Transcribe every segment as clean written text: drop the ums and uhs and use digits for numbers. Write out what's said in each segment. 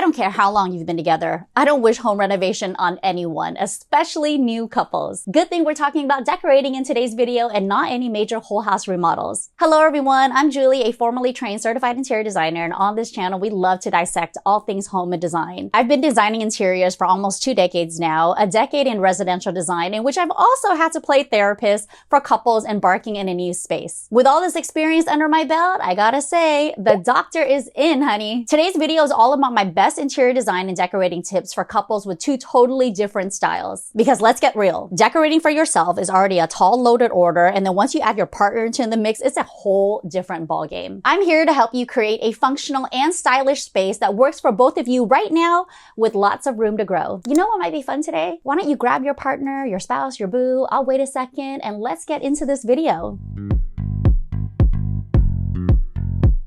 don't care how long you've been together. I don't wish home renovation on anyone, especially new couples. Good thing we're talking about decorating in today's video and not any major whole house remodels. Hello everyone, I'm Julie, a formerly trained certified interior designer, and on this channel we love to dissect all things home and design. I've been designing interiors for almost 2 decades now, a decade in residential design, in which I've also had to play therapist for couples embarking in a new space. With all this experience under my belt, I gotta say, the doctor is in, honey. Today's video is all about my best interior design and decorating tips for couples with 2 totally different styles. Because let's get real, decorating for yourself is already a tall loaded order, and then once you add your partner into the mix, it's a whole different ballgame. I'm here to help you create a functional and stylish space that works for both of you right now with lots of room to grow. You know what might be fun today? Why don't you grab your partner, your spouse, your boo, I'll wait a second, and let's get into this video.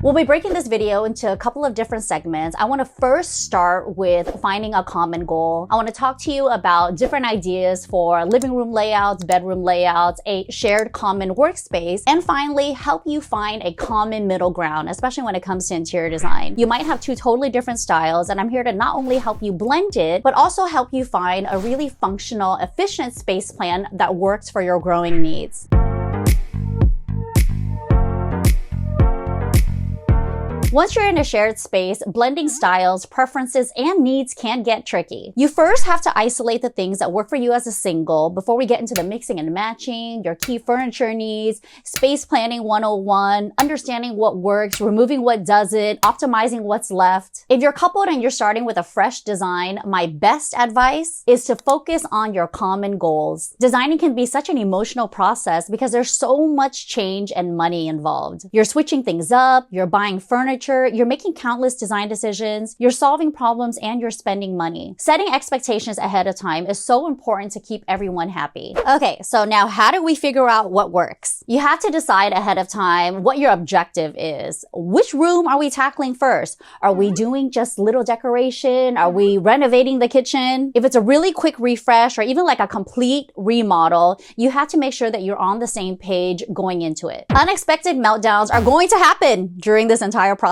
We'll be breaking this video into a couple of different segments. I want to first start with finding a common goal. I want to talk to you about different ideas for living room layouts, bedroom layouts, a shared common workspace, and finally help you find a common middle ground, especially when it comes to interior design. You might have 2 totally different styles, and I'm here to not only help you blend it, but also help you find a really functional, efficient space plan that works for your growing needs. Once you're in a shared space, blending styles, preferences, and needs can get tricky. You first have to isolate the things that work for you as a single before we get into the mixing and matching, your key furniture needs, space planning 101, understanding what works, removing what doesn't, optimizing what's left. If you're coupled and you're starting with a fresh design, my best advice is to focus on your common goals. Designing can be such an emotional process because there's so much change and money involved. You're switching things up, you're buying furniture, you're making countless design decisions, you're solving problems, and you're spending money. Setting expectations ahead of time is so important to keep everyone happy. Okay, so now how do we figure out what works? You have to decide ahead of time what your objective is. Which room are we tackling first? Are we doing just little decoration? Are we renovating the kitchen? If it's a really quick refresh or even like a complete remodel, you have to make sure that you're on the same page going into it. Unexpected meltdowns are going to happen during this entire process.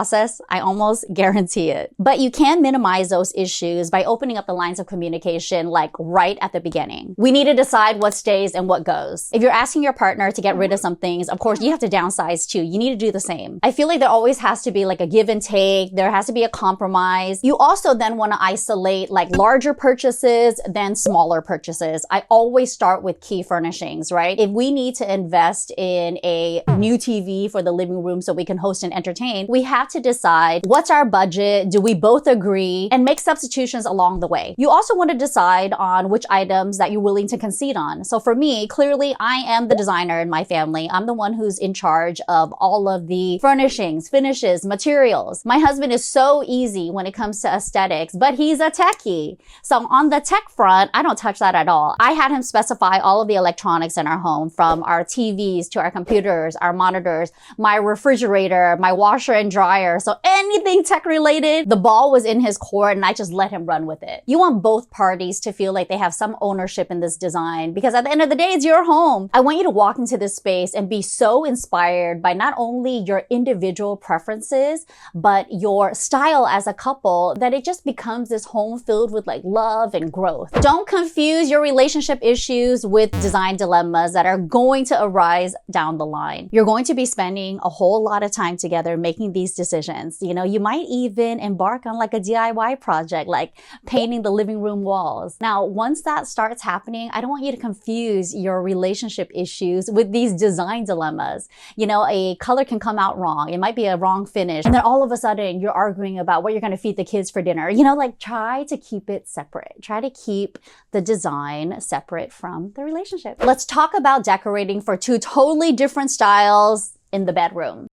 I almost guarantee it. But you can minimize those issues by opening up the lines of communication like right at the beginning. We need to decide what stays and what goes. If you're asking your partner to get rid of some things, of course you have to downsize too. You need to do the same. I feel like there always has to be like a give and take. There has to be a compromise. You also then want to isolate like larger purchases than smaller purchases. I always start with key furnishings, right? If we need to invest in a new TV for the living room so we can host and entertain, we have to decide what's our budget, do we both agree, and make substitutions along the way. You also want to decide on which items that you're willing to concede on. So for me, clearly I am the designer in my family. I'm the one who's in charge of all of the furnishings, finishes, materials. My husband is so easy when it comes to aesthetics, but he's a techie. So on the tech front, I don't touch that at all. I had him specify all of the electronics in our home, from our TVs to our computers, our monitors, my refrigerator, my washer and dryer. So anything tech related, the ball was in his court and I just let him run with it. You want both parties to feel like they have some ownership in this design because at the end of the day, it's your home. I want you to walk into this space and be so inspired by not only your individual preferences, but your style as a couple that it just becomes this home filled with like love and growth. Don't confuse your relationship issues with design dilemmas that are going to arise down the line. You're going to be spending a whole lot of time together making these decisions. You know, you might even embark on like a DIY project, like painting the living room walls. Now, once that starts happening, I don't want you to confuse your relationship issues with these design dilemmas. You know, a color can come out wrong. It might be a wrong finish. And then all of a sudden you're arguing about what you're going to feed the kids for dinner. You know, like try to keep it separate. Try to keep the design separate from the relationship. Let's talk about decorating for 2 totally different styles in the bedroom.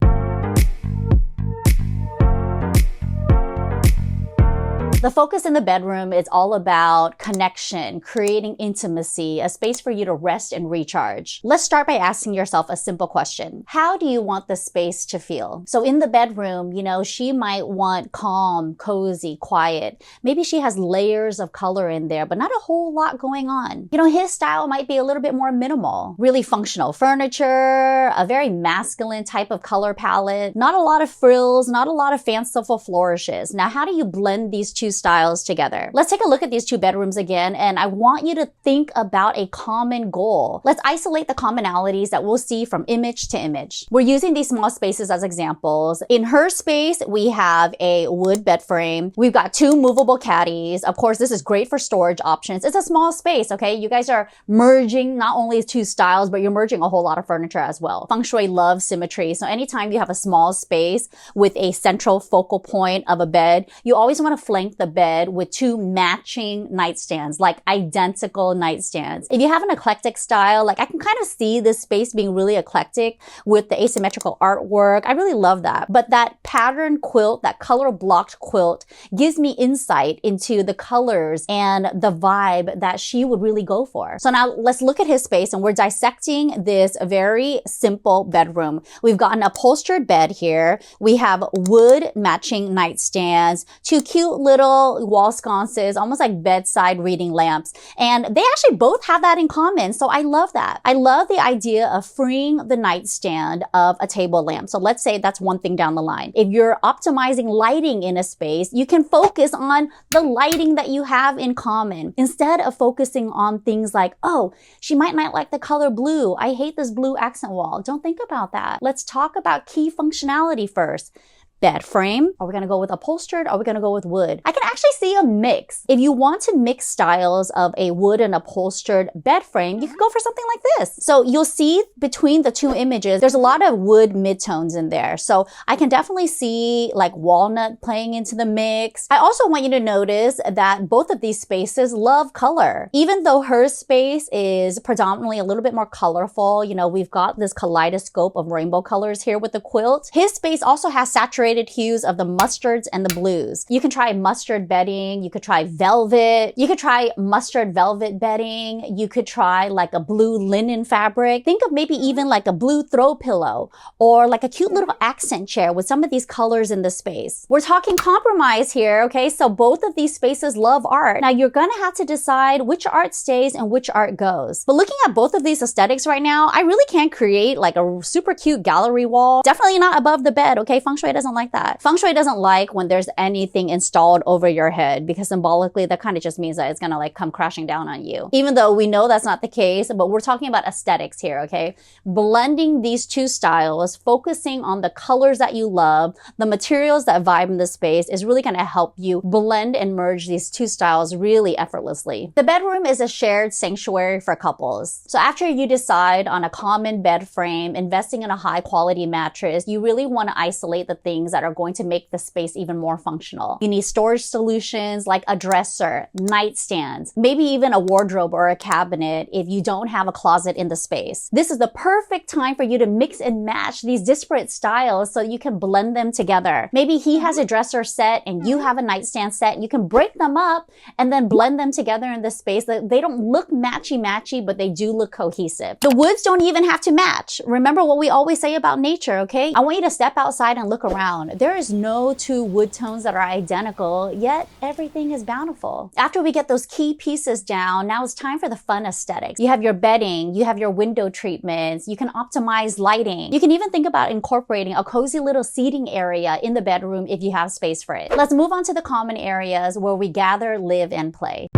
The focus in the bedroom is all about connection, creating intimacy, a space for you to rest and recharge. Let's start by asking yourself a simple question. How do you want the space to feel? So in the bedroom, you know, she might want calm, cozy, quiet. Maybe she has layers of color in there, but not a whole lot going on. You know, his style might be a little bit more minimal, really functional furniture, a very masculine type of color palette, not a lot of frills, not a lot of fanciful flourishes. Now, how do you blend these two styles together. Let's take a look at these two bedrooms again, and I want you to think about a common goal. Let's isolate the commonalities that we'll see from image to image. We're using these small spaces as examples. In her space, we have a wood bed frame. We've got two movable caddies. Of course, this is great for storage options. It's a small space, okay? You guys are merging not only two styles, but you're merging a whole lot of furniture as well. Feng Shui loves symmetry. So anytime you have a small space with a central focal point of a bed, you always want to flank the bed with two matching nightstands, like identical nightstands. If you have an eclectic style, like I can kind of see this space being really eclectic with the asymmetrical artwork. I really love that. But that pattern quilt, that color blocked quilt gives me insight into the colors and the vibe that she would really go for. So now let's look at his space, and we're dissecting this very simple bedroom. We've got an upholstered bed here. We have wood matching nightstands, two cute little wall sconces, almost like bedside reading lamps. And they actually both have that in common. So I love that. I love the idea of freeing the nightstand of a table lamp. So let's say that's one thing down the line. If you're optimizing lighting in a space, you can focus on the lighting that you have in common instead of focusing on things like, oh, she might not like the color blue. I hate this blue accent wall. Don't think about that. Let's talk about key functionality first. Bed frame. Are we going to go with upholstered? Are we going to go with wood? I can actually see a mix. If you want to mix styles of a wood and upholstered bed frame, you could go for something like this. So you'll see between the two images, there's a lot of wood midtones in there. So I can definitely see like walnut playing into the mix. I also want you to notice that both of these spaces love color. Even though her space is predominantly a little bit more colorful, you know, we've got this kaleidoscope of rainbow colors here with the quilt. His space also has saturated hues of the mustards and the blues. You can try mustard bedding. You could try velvet. You could try mustard velvet bedding. You could try like a blue linen fabric. Think of maybe even like a blue throw pillow or like a cute little accent chair with some of these colors in the space. We're talking compromise here, okay? So both of these spaces love art. Now you're gonna have to decide which art stays and which art goes. But looking at both of these aesthetics right now, I really can't create like a super cute gallery wall. Definitely not above the bed, okay? Feng Shui doesn't like that. Feng Shui doesn't like when there's anything installed over your head because symbolically that kind of just means that it's gonna like come crashing down on you. Even though we know that's not the case, but we're talking about aesthetics here, okay? Blending these two styles, focusing on the colors that you love, the materials that vibe in the space is really gonna help you blend and merge these two styles really effortlessly. The bedroom is a shared sanctuary for couples. So after you decide on a common bed frame, investing in a high quality mattress, you really wanna isolate the things that are going to make the space even more functional. You need storage solutions like a dresser, nightstands, maybe even a wardrobe or a cabinet if you don't have a closet in the space. This is the perfect time for you to mix and match these disparate styles so you can blend them together. Maybe he has a dresser set and you have a nightstand set. You can break them up and then blend them together in the space. They don't look matchy-matchy, but they do look cohesive. The woods don't even have to match. Remember what we always say about nature, okay? I want you to step outside and look around. There is no two wood tones that are identical, yet everything is bountiful. After we get those key pieces down, now it's time for the fun aesthetics. You have your bedding, you have your window treatments, you can optimize lighting. You can even think about incorporating a cozy little seating area in the bedroom if you have space for it. Let's move on to the common areas where we gather, live, and play.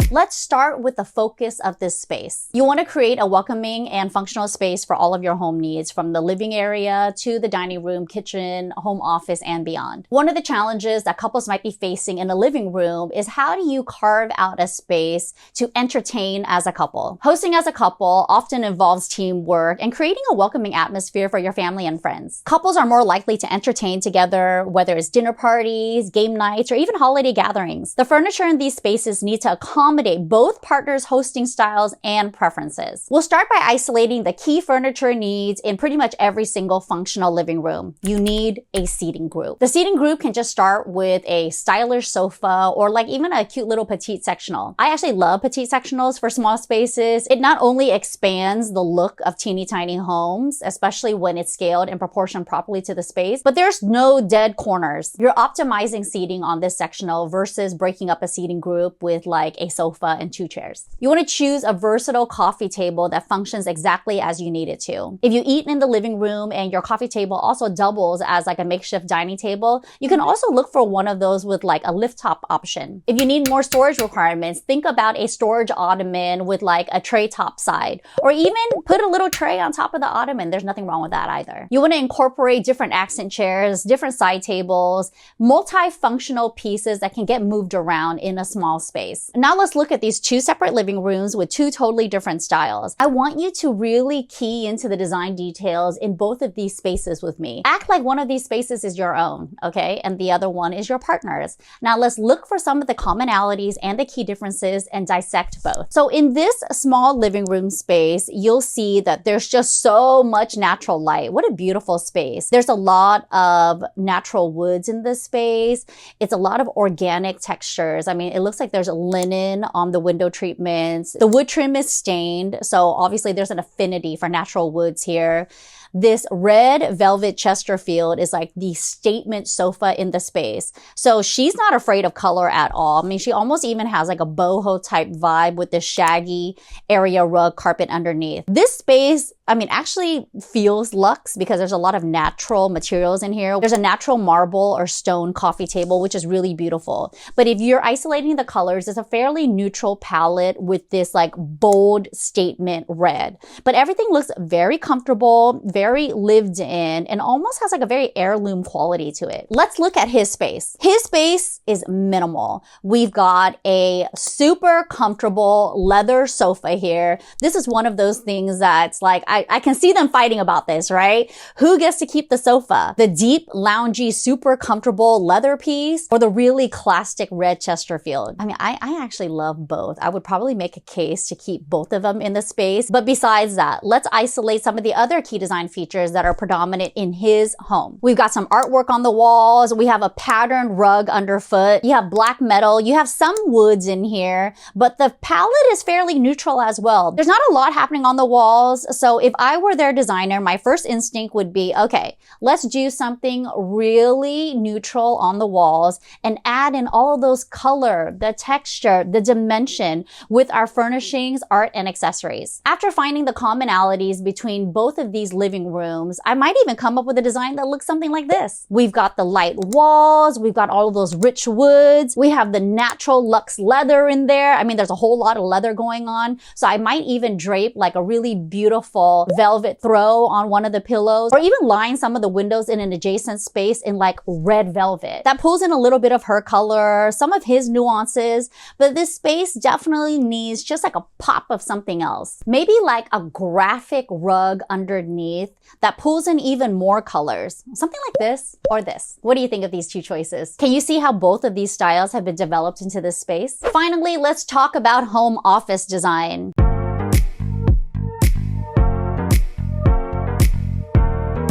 Let's start with the focus of this space. You want to create a welcoming and functional space for all of your home needs, from the living area to the dining room, kitchen, home office, and beyond. One of the challenges that couples might be facing in a living room is how do you carve out a space to entertain as a couple? Hosting as a couple often involves teamwork and creating a welcoming atmosphere for your family and friends. Couples are more likely to entertain together, whether it's dinner parties, game nights, or even holiday gatherings. The furniture in these spaces need to accommodate both partners' hosting styles and preferences. We'll start by isolating the key furniture needs in pretty much every single functional living room. You need a seating group. The seating group can just start with a stylish sofa or like even a cute little petite sectional. I actually love petite sectionals for small spaces. It not only expands the look of teeny tiny homes, especially when it's scaled and proportioned properly to the space, but there's no dead corners. You're optimizing seating on this sectional versus breaking up a seating group with like a sofa sofa and 2 chairs. You want to choose a versatile coffee table that functions exactly as you need it to. If you eat in the living room and your coffee table also doubles as like a makeshift dining table, you can also look for one of those with like a lift top option. If you need more storage requirements, think about a storage ottoman with like a tray top side, or even put a little tray on top of the ottoman. There's nothing wrong with that either. You want to incorporate different accent chairs, different side tables, multifunctional pieces that can get moved around in a small space. Now let's look at these 2 separate living rooms with 2 totally different styles. I want you to really key into the design details in both of these spaces with me. Act like one of these spaces is your own, okay? And the other one is your partner's. Now let's look for some of the commonalities and the key differences and dissect both. So in this small living room space, you'll see that there's just so much natural light. What a beautiful space. There's a lot of natural woods in this space. It's a lot of organic textures. I mean, it looks like there's linen on the window treatments. The wood trim is stained, so obviously there's an affinity for natural woods here. This red velvet Chesterfield is like the statement sofa in the space. So she's not afraid of color at all. I mean, she almost even has like a boho type vibe with this shaggy area rug carpet underneath. This space, I mean, actually feels luxe because there's a lot of natural materials in here. There's a natural marble or stone coffee table, which is really beautiful. But if you're isolating the colors, it's a fairly neutral palette with this like bold statement red. But everything looks very comfortable, very lived in, and almost has like a very heirloom quality to it. Let's look at his space. His space is minimal. We've got a super comfortable leather sofa here. This is one of those things that's like, I can see them fighting about this, right? Who gets to keep the sofa? The deep, loungy, super comfortable leather piece, or the really classic red Chesterfield? I mean, I actually love both. I would probably make a case to keep both of them in the space. But besides that, let's isolate some of the other key design features that are predominant in his home. We've got some artwork on the walls. We have a patterned rug underfoot. You have black metal. You have some woods in here, but the palette is fairly neutral as well. There's not a lot happening on the walls. So if I were their designer, my first instinct would be, okay, let's do something really neutral on the walls and add in all of those color, the texture, the dimension with our furnishings, art, and accessories. After finding the commonalities between both of these living rooms, I might even come up with a design that looks something like this. We've got the light walls. We've got all of those rich woods. We have the natural luxe leather in there. I mean, there's a whole lot of leather going on. So I might even drape like a really beautiful velvet throw on one of the pillows, or even line some of the windows in an adjacent space in like red velvet. That pulls in a little bit of her color, some of his nuances, but this space definitely needs just like a pop of something else. Maybe like a graphic rug underneath that pulls in even more colors. Something like this or this. What do you think of these 2 choices? Can you see how both of these styles have been developed into this space? Finally, let's talk about home office design.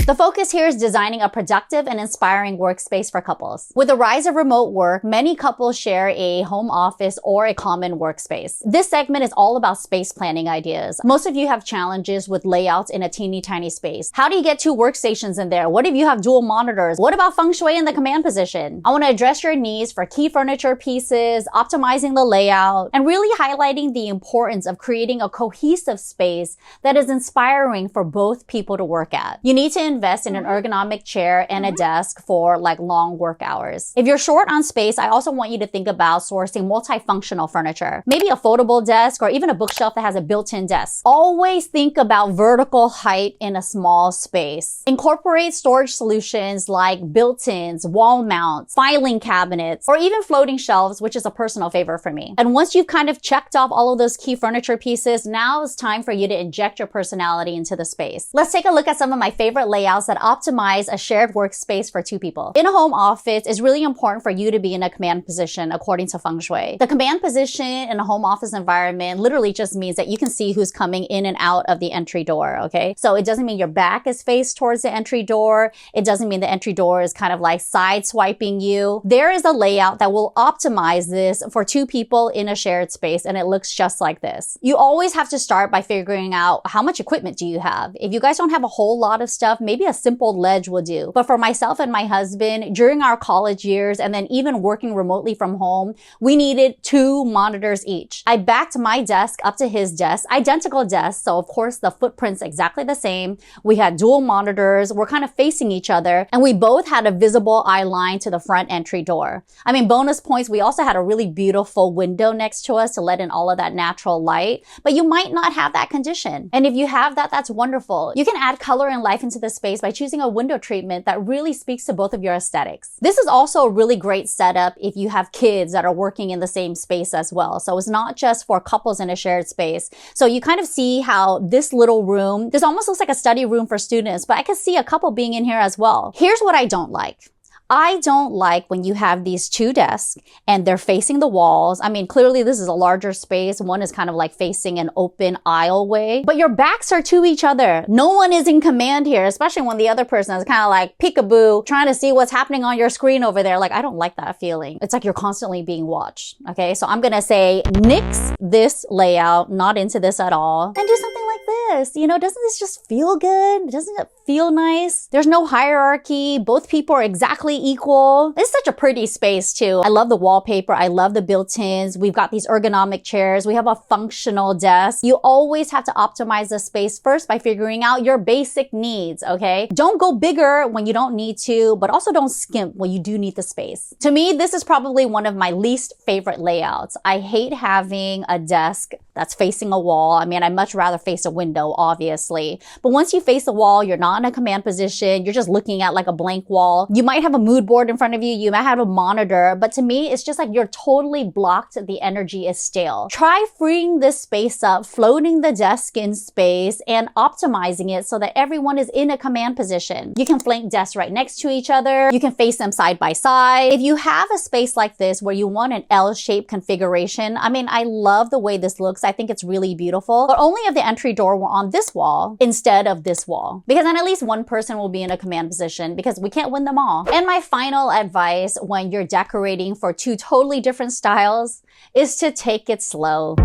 The focus here is designing a productive and inspiring workspace for couples. With the rise of remote work, many couples share a home office or a common workspace. This segment is all about space planning ideas. Most of you have challenges with layouts in a teeny tiny space. How do you get 2 workstations in there? What if you have dual monitors? What about Feng Shui in the command position? I want to address your needs for key furniture pieces, optimizing the layout, and really highlighting the importance of creating a cohesive space that is inspiring for both people to work at. You need to invest in an ergonomic chair and a desk for like long work hours. If you're short on space, I also want you to think about sourcing multifunctional furniture. Maybe a foldable desk or even a bookshelf that has a built-in desk. Always think about vertical height in a small space. Incorporate storage solutions like built-ins, wall mounts, filing cabinets, or even floating shelves, which is a personal favorite for me. And once you've kind of checked off all of those key furniture pieces, now it's time for you to inject your personality into the space. Let's take a look at some of my favorite layouts that optimize a shared workspace for 2 people. In a home office, it's really important for you to be in a command position according to Feng Shui. The command position in a home office environment literally just means that you can see who's coming in and out of the entry door, okay? So it doesn't mean your back is faced towards the entry door. It doesn't mean the entry door is kind of like side swiping you. There is a layout that will optimize this for 2 people in a shared space, and it looks just like this. You always have to start by figuring out how much equipment do you have. If you guys don't have a whole lot of stuff, maybe maybe a simple ledge will do. But for myself and my husband, during our college years and then even working remotely from home, we needed 2 monitors each. I backed my desk up to his desk, identical desks, so of course the footprint's exactly the same. We had dual monitors, we're kind of facing each other, and we both had a visible eye line to the front entry door. I mean, bonus points, we also had a really beautiful window next to us to let in all of that natural light, but you might not have that condition. And if you have that, that's wonderful. You can add color and life into the space by choosing a window treatment that really speaks to both of your aesthetics. This is also a really great setup if you have kids that are working in the same space as well. So it's not just for couples in a shared space. So you kind of see how this little room, this almost looks like a study room for students, but I could see a couple being in here as well. Here's what I don't like. I don't like when you have these 2 desks and they're facing the walls. I mean, clearly this is a larger space. One is kind of like facing an open aisleway, but your backs are to each other. No one is in command here, especially when the other person is kind of like peekaboo, trying to see what's happening on your screen over there. Like, I don't like that feeling. It's like you're constantly being watched. Okay, so I'm gonna say nix this layout, not into this at all, and do something like this. You know, doesn't this just feel good? Doesn't it feel nice? There's no hierarchy. Both people are exactly equal. It's such a pretty space too. I love the wallpaper. I love the built-ins. We've got these ergonomic chairs. We have a functional desk. You always have to optimize the space first by figuring out your basic needs, okay? Don't go bigger when you don't need to, but also don't skimp when you do need the space. To me, this is probably one of my least favorite layouts. I hate having a desk that's facing a wall. I mean, I'd much rather face a window, obviously. But once you face the wall, you're not in a command position. You're just looking at like a blank wall. You might have a mood board in front of you. You might have a monitor. But to me, it's just like you're totally blocked. The energy is stale. Try freeing this space up, floating the desk in space, and optimizing it so that everyone is in a command position. You can flank desks right next to each other. You can face them side by side. If you have a space like this where you want an L-shaped configuration, I mean, I love the way this looks. I think it's really beautiful. But only if the entry door were on this wall instead of this wall. Because then at least one person will be in a command position because we can't win them all. And my final advice when you're decorating for 2 totally different styles is to take it slow.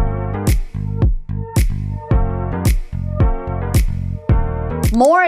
More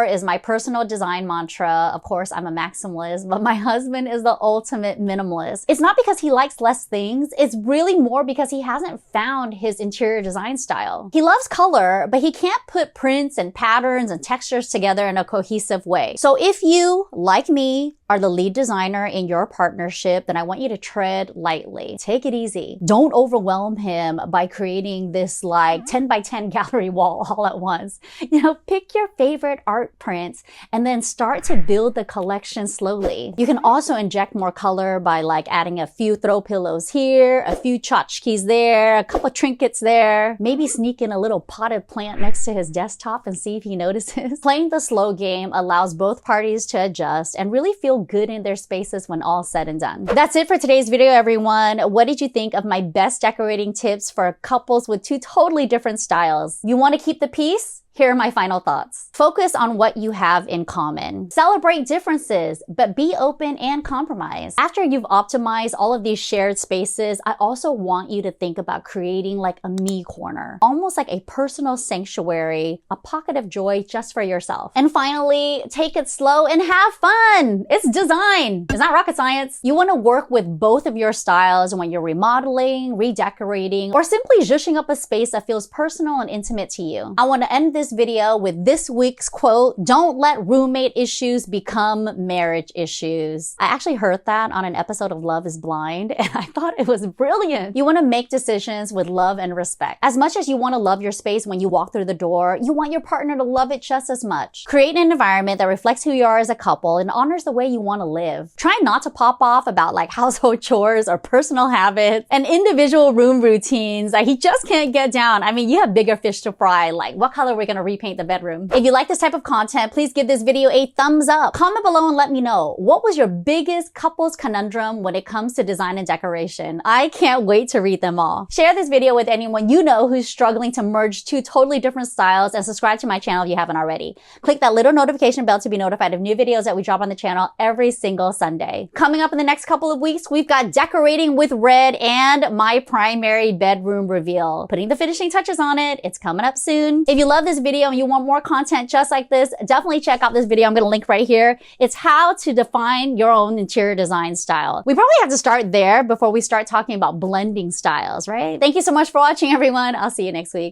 is my personal design mantra. Of course, I'm a maximalist, but my husband is the ultimate minimalist. It's not because he likes less things. It's really more because he hasn't found his interior design style. He loves color, but he can't put prints and patterns and textures together in a cohesive way. So if you, like me, are the lead designer in your partnership, then I want you to tread lightly. Take it easy. Don't overwhelm him by creating this like 10 by 10 gallery wall all at once. You know, pick your favorite art prints and then start to build the collection slowly. You can also inject more color by like adding a few throw pillows here, a few tchotchkes there, a couple trinkets there, maybe sneak in a little potted plant next to his desktop and see if he notices. Playing the slow game allows both parties to adjust and really feel good in their spaces when all said and done. That's it for today's video, everyone. What did you think of my best decorating tips for couples with 2 totally different styles? You want to keep the peace? Here are my final thoughts. Focus on what you have in common. Celebrate differences, but be open and compromise. After you've optimized all of these shared spaces, I also want you to think about creating like a me corner, almost like a personal sanctuary, a pocket of joy just for yourself. And finally, take it slow and have fun. It's design. It's not rocket science. You want to work with both of your styles when you're remodeling, redecorating, or simply zhuzhing up a space that feels personal and intimate to you. I want to end this video with this week's quote: don't let roommate issues become marriage issues. I actually heard that on an episode of Love is Blind, and I thought it was brilliant. You want to make decisions with love and respect. As much as you want to love your space when you walk through the door, you want your partner to love it just as much. Create an environment that reflects who you are as a couple and honors the way you want to live. Try not to pop off about like household chores or personal habits and individual room routines that he just can't get down. I mean, you have bigger fish to fry, like what color we're gonna repaint the bedroom. If you like this type of content, please give this video a thumbs up. Comment below and let me know, what was your biggest couples conundrum when it comes to design and decoration? I can't wait to read them all. Share this video with anyone you know who's struggling to merge 2 totally different styles, and subscribe to my channel if you haven't already. Click that little notification bell to be notified of new videos that we drop on the channel every single Sunday. Coming up in the next couple of weeks, we've got decorating with red and my primary bedroom reveal. Putting the finishing touches on it. It's coming up soon. If you love this video and you want more content just like this, definitely check out this video. I'm going to link right here. It's how to define your own interior design style. We probably have to start there before we start talking about blending styles, right? Thank you so much for watching, everyone. I'll see you next week.